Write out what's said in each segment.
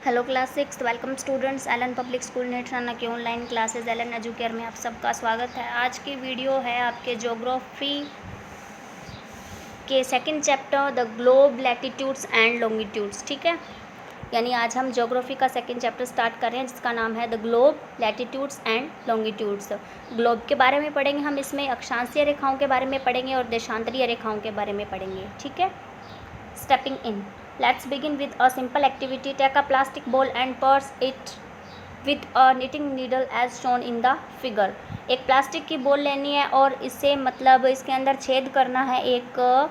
Hello class six welcome students Allen public school Netrana की online classes Elon educare में आप सबका स्वागत है। आज की वीडियो है आपके ज्योग्राफी के second chapter the globe latitudes and longitudes. ठीक है, यानी आज हम ज्योग्राफी का सेकंड चैप्टर स्टार्ट कर रहे हैं जिसका नाम है the globe latitudes and longitudes. Globe के बारे में पढ़ेंगे हम, इसमें अक्षांशीय रेखाओं के बारे में पढ़ेंगे और देशांतरीय रेखाओं के बारे में पढ़ेंगे। ठीक है, stepping in. Let's begin with a simple activity. Take a plastic ball and purse it with a knitting needle as shown in the figure. एक प्लास्टिक की बॉल लेनी है और इसे मतलब इसके अंदर छेद करना है एक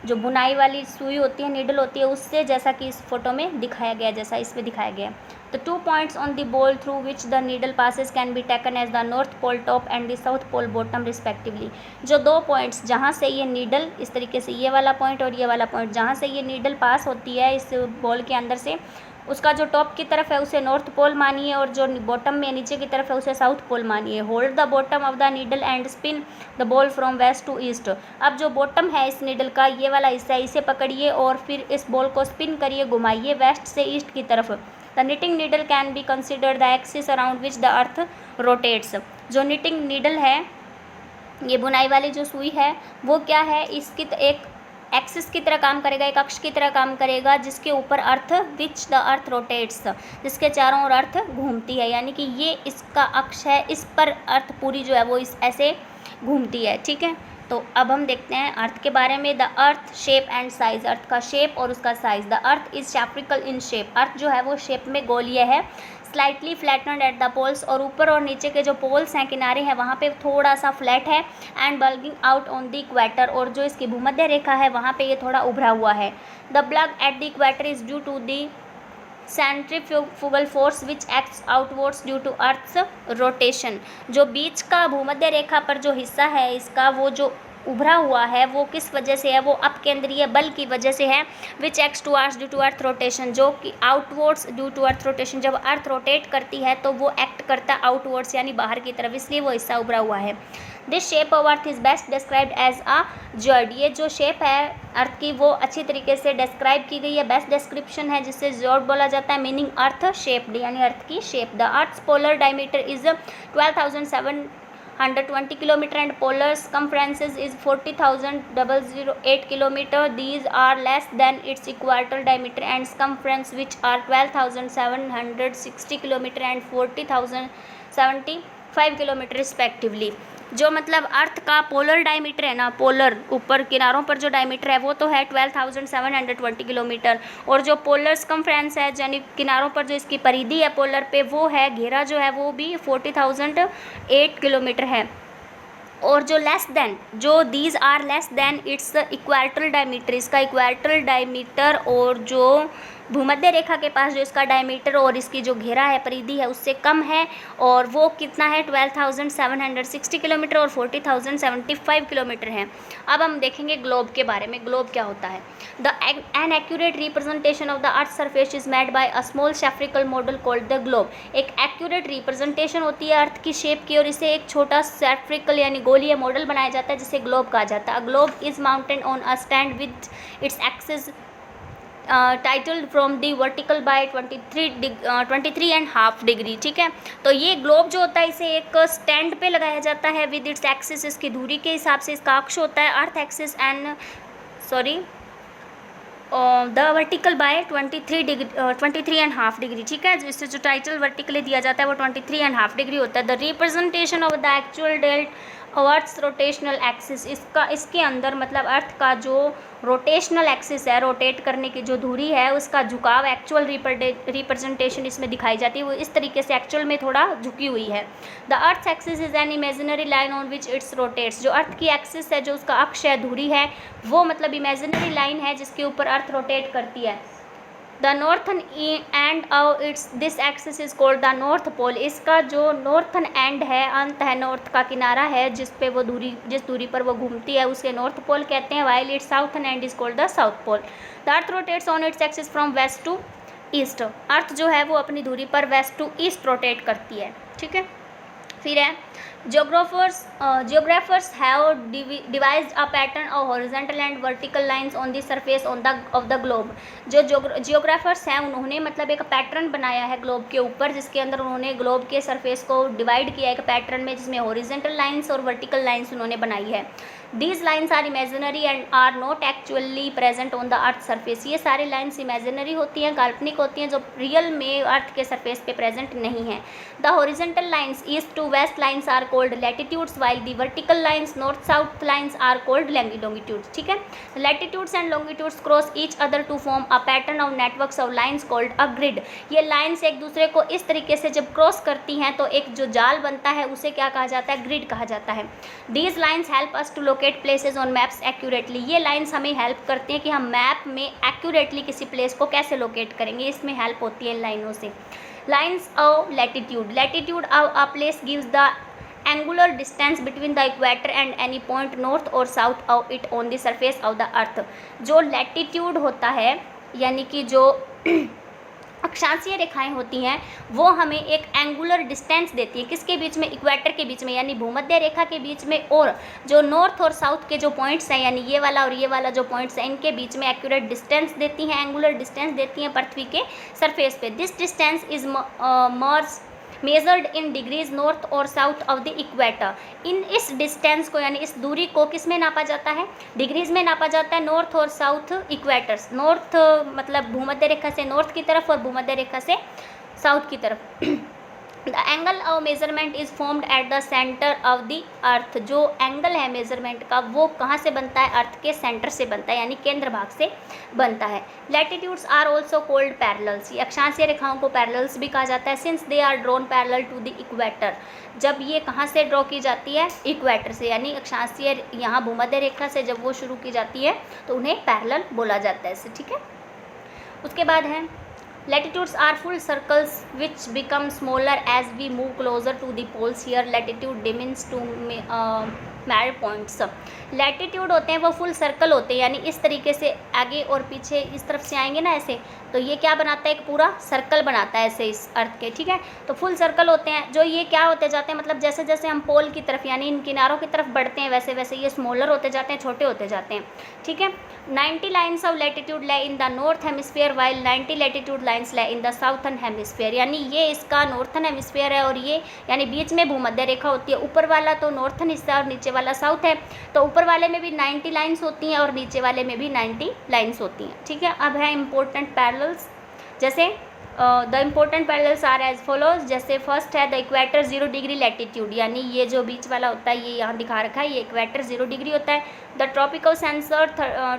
जो बुनाई वाली सुई होती है, नीडल होती है, उससे, जैसा कि इस फोटो में दिखाया गया, जैसा इसमें दिखाया गया। The 2 points on the ball through which the needle passes can be taken as the north pole top and the south pole bottom respectively. जो 2 पॉइंट्स जहाँ से ये नीडल, इस तरीके से ये वाला पॉइंट और ये वाला पॉइंट, जहाँ से ये नीडल पास होती है इस बॉल के अंदर से, उसका जो टॉप की तरफ है उसे नॉर्थ पोल मानिए और जो बॉटम में नीचे की तरफ है उसे साउथ पोल मानिए। Hold the bottom of the needle and spin the ball from west to east. अब जो बॉटम है इस नीडल का, ये वाला हिस्सा, इसे पकड़िए और फिर इस बॉल को स्पिन करिए, घुमाइए वेस्ट से ईस्ट की तरफ। The knitting needle can be considered the axis around which the earth rotates. जो निटिंग नीडल है, ये बुनाई वाली जो सुई है, वो क्या है, इसकी एक एक्सिस की तरह काम करेगा, एक अक्ष की तरह काम करेगा जिसके ऊपर अर्थ, विच द अर्थ रोटेट्स, जिसके चारों ओर अर्थ घूमती है, यानी कि ये इसका अक्ष है, इस पर अर्थ पूरी जो है वो इस ऐसे घूमती है। ठीक है, तो अब हम देखते हैं अर्थ के बारे में। The earth shape and size, earth का शेप और उसका साइज। The earth is spherical in shape, earth जो है वो शेप में गोलीय है। Slightly flattened at the poles, और ऊपर और नीचे के जो पोल्स हैं, किनारे हैं, वहाँ पे थोड़ा सा फ्लैट है। And bulging out on the equator, और जो इसकी भूमध्य रेखा है वहाँ पे ये थोड़ा उभरा हुआ है। The bulge at the equator is due to the centrifugal force which acts outwards due to Earth's rotation. जो बीच का भूमध्य रेखा पर जो हिस्सा है इसका, वो जो उभरा हुआ है, वो किस वजह से है, वो अपकेंद्रीय बल की वजह से है। Which acts to Earth due to Earth rotation, जो कि outwards due to Earth rotation, जब अर्थ रोटेट करती है तो वो एक्ट करता है आउटवर्ड्स यानी बाहर की तरफ, इसलिए वो हिस्सा उभरा हुआ है। This shape of earth is best described as a geoid, ये जो शेप है अर्थ की वो अच्छी तरीके से डिस्क्राइब की गई है, बेस्ट डिस्क्रिप्शन है जिससे जॉइड बोला जाता है, मीनिंग अर्थ शेप्ड, यानी अर्थ की शेप। The Earth's polar diameter is 12,720 kilometer and polar circumference is 40,008 kilometer. These are less than its equatorial diameter and circumference, which are 12,760 kilometer and 40,075 kilometer respectively. जो मतलब अर्थ का पोलर डायमीटर है ना, polar ऊपर किनारों पर जो डायमीटर है वो तो है 12,720 किलोमीटर, और जो पोलर सर्कमफ्रेंस है यानी किनारों पर जो इसकी परिधि है पोलर पे, वो है, घेरा जो है वो भी 40,008 किलोमीटर है। और जो लेस देन, जो these are less than its equatorial diameter, इसका इक्वेटरल डायमीटर और जो भूमध्य रेखा के पास जो इसका डायमीटर और इसकी जो घेरा है, परिधि है, उससे कम है, और वो कितना है 12,760 किलोमीटर और 40,075 किलोमीटर है। अब हम देखेंगे ग्लोब के बारे में। ग्लोब क्या होता है? An accurate representation of the earth surface is made by a small spherical model called the globe. एक एक्यूरेट रिप्रेजेंटेशन होती है अर्थ की शेप की, और इसे एक छोटा शेफ्रिकल यानी गोलीय मॉडल बनाया जाता है जिसे ग्लोब कहा जाता है। Globe is mounted on a stand with its axis tilted from the vertical by 23.5 degree. ठीक है, तो ये ग्लोब जो होता है इसे एक स्टैंड पे लगाया जाता है विद इट्स एक्सिस, इसकी दूरी के हिसाब से इसका अक्ष होता है Earth axis and the vertical by 23.5 degree. ठीक है, इससे जो टाइटल वर्टिकली दिया जाता है वो 23.5 डिग्री होता है। The representation of the actual tilt Earth's rotational axis, इसके अंदर मतलब अर्थ का जो रोटेशनल एक्सिस है, रोटेट करने की जो धुरी है, उसका झुकाव एक्चुअल रिप्रेजेंटेशन इसमें दिखाई जाती है, वो इस तरीके से एक्चुअल में थोड़ा झुकी हुई है। The earth axis is an imaginary line on which it's rotates, जो अर्थ की एक्सिस है, जो उसका अक्ष है, धुरी है, वो मतलब इमेजिनरी लाइन है जिसके ऊपर अर्थ रोटेट करती है। The northern end of its this axis is called the North Pole, इसका जो नॉर्थन एंड है, अंत है, नॉर्थ का किनारा है जिस दूरी पर वो घूमती है, उसे नॉर्थ पोल कहते हैं। While its southern end is called the south pole. The earth rotates on its axis from west to east, earth जो है वो अपनी दूरी पर वेस्ट टू ईस्ट रोटेट करती है। ठीक है, फिर है geographers have devised a pattern of horizontal and vertical lines on the surface of the globe। जो जियोग्राफर्स हैं उन्होंने मतलब एक पैटर्न बनाया है ग्लोब के ऊपर, जिसके अंदर उन्होंने ग्लोब के सरफेस को डिवाइड किया एक पैटर्न में, जिसमें हॉरिजॉन्टल लाइंस और वर्टिकल लाइंस उन्होंने बनाई है। These lines are imaginary and are not actually present on the earth surface। ये सारी लाइन्स इमेजिनरी होती हैं, काल्पनिक होती हैं, जो रियल में अर्थ के सरफेस पे प्रेजेंट नहीं है। The horizontal lines east to west lines are called latitudes, while the vertical lines north south lines are called longitudes। ठीक है, latitudes and longitudes cross each other to form a pattern of networks of lines called a grid। ये lines एक दूसरे को इस तरीके से जब क्रॉस करती हैं तो एक जो जाल बनता है उसे क्या कहा जाता है, ग्रिड कहा जाता है। These lines help us to locate places on maps accurately। ये लाइन्स हमें हेल्प करती हैं कि हम मैप में एक्यूरेटली किसी प्लेस को कैसे लोकेट करेंगे, इसमें हेल्प होती है इन लाइनों से। Lines of latitude, latitude of a place gives the angular distance between the equator and any point north or south of it on the surface of the earth। जो latitude होता है यानी कि जो अक्षांशीय रेखाएं होती हैं वो हमें एक एंगुलर डिस्टेंस देती है, किसके बीच में, इक्वेटर के बीच में यानी भूमध्य रेखा के बीच में, और जो नॉर्थ और साउथ के जो पॉइंट्स हैं यानी ये वाला और ये वाला जो पॉइंट्स हैं इनके बीच में एक्यूरेट डिस्टेंस देती हैं, एंगुलर डिस्टेंस देती हैं पृथ्वी के सरफेस पे। This distance is measured in degrees north और साउथ ऑफ द इक्वेटर। इस डिस्टेंस को यानी इस दूरी को किस में नापा जाता है, डिग्रीज में नापा जाता है, नॉर्थ और साउथ इक्वेटर्स। नॉर्थ मतलब भूमध्य रेखा से नॉर्थ की तरफ और भूमध्य रेखा से साउथ की तरफ। The angle of measurement is formed at the centre of the अर्थ। जो एंगल है मेजरमेंट का वो कहाँ से बनता है, अर्थ के सेंटर से बनता है यानी केंद्र भाग से बनता है। Latitudes are also called parallels. ये अक्षांशीय रेखाओं को पैरेलल्स भी कहा जाता है, since they are drawn parallel to the equator. जब ये कहाँ से ड्रॉ की जाती है, इक्वेटर से, यानी अक्षांशीय यहाँ भूमध्य रेखा से जब वो शुरू की जाती है तो उन्हें पैरेलल बोला जाता है इससे। ठीक है, उसके बाद है latitudes are full circles which become smaller as we move closer to the poles। here latitude diminishes to mere points. Latitude होते हैं वो फुल सर्कल होते हैं यानी इस तरीके से आगे और पीछे इस तरफ से आएंगे ना ऐसे, तो ये क्या बनाता है, एक पूरा सर्कल बनाता है ऐसे इस अर्थ के। ठीक है, तो फुल सर्कल होते हैं जो ये क्या होते जाते हैं, मतलब जैसे जैसे हम पोल की तरफ यानी इन किनारों की तरफ बढ़ते हैं वैसे वैसे ये स्मॉलर होते जाते हैं, छोटे होते जाते हैं। ठीक है, 90 lines of latitude lie in the north hemisphere while 90 latitude lines lie in the southern hemisphere. यानी ये इसका नॉर्थन हेमिस्फीयर है और ये यानी बीच में भूमध्य रेखा होती है, ऊपर वाला तो नॉर्थन हिस्सा और नीचे वाला साउथ है, तो ऊपर वाले में भी 90 लाइन्स होती हैं और नीचे वाले में भी 90 लाइन्स होती हैं। ठीक है, अब है इंपॉर्टेंट पैरेलल्स। जैसे the important parallels are as follows. जैसे फर्स्ट है द इक्वेटर 0 डिग्री लैटिट्यूड, यानी ये जो बीच वाला होता है ये यहाँ दिखा रखा है, ये इक्वेटर 0 डिग्री होता है। The tropical sensor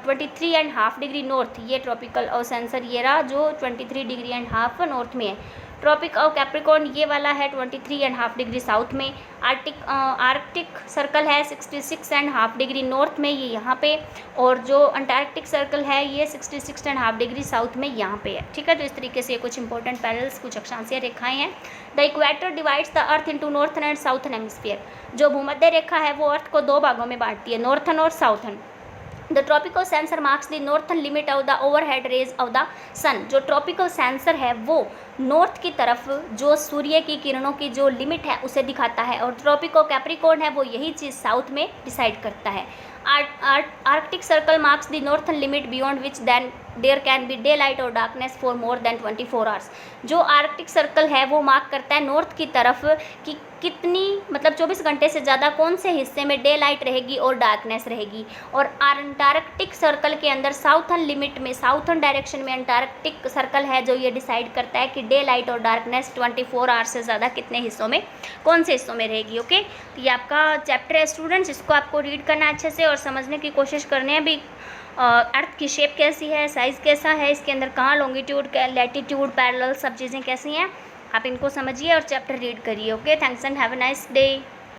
23.5 degree north, ये ट्रॉपिकल और सेंसर ये रहा जो 23.5 नॉर्थ में है। ट्रॉपिक ऑफ कैप्रिकॉर्न ये वाला है 23.5 डिग्री साउथ में। आर्कटिक सर्कल है 66.5 डिग्री नॉर्थ में, ये यहाँ पे, और जो अंटार्कटिक सर्कल है ये 66.5 डिग्री साउथ में यहाँ पे है। ठीक है, तो इस तरीके से कुछ इंपॉर्टेंट पैरेलल्स, कुछ अक्षांशीय रेखाएं हैं। The equator divides the earth into northern and southern hemisphere. जो भूमध्य रेखा है वो अर्थ को 2 भागों में बांटती है, नॉर्थन और southern. The tropical cancer marks the northern limit of the overhead rays of the sun. जो ट्रॉपिकल सेंसर है वो नॉर्थ की तरफ जो सूर्य की किरणों की जो लिमिट है उसे दिखाता है, और ट्रॉपिको कैप्रिकॉर्न है वो यही चीज़ साउथ में डिसाइड करता है। Arctic Circle marks the northern limit beyond which then there can be daylight और darkness for more than 24 hours. जो आर्कटिक सर्कल है वो मार्क करता है नॉर्थ की तरफ कि कितनी मतलब 24 घंटे से ज़्यादा कौन से हिस्से में डे लाइट रहेगी और डार्कनेस रहेगी। और अंटार्कटिक सर्कल के अंदर साउथर्न लिमिट में, साउथर्न डायरेक्शन में अंटार्कटिक सर्कल है जो ये डिसाइड करता है कि डे लाइट और डार्कनेस 24 आवर्स से ज़्यादा कितने हिस्सों में, कौन से हिस्सों में रहेगी। ओके, तो ये आपका चैप्टर है स्टूडेंट्स, इसको आपको रीड करना है अच्छे से और समझने की कोशिश करनी है भी अर्थ की शेप कैसी है, साइज़ कैसा है, इसके अंदर कहाँ लॉन्गिट्यूड, लैटिट्यूड, पैरेलल, सब चीज़ें कैसी हैं, आप इनको समझिए और चैप्टर रीड करिए। Okay, thanks and have a nice day.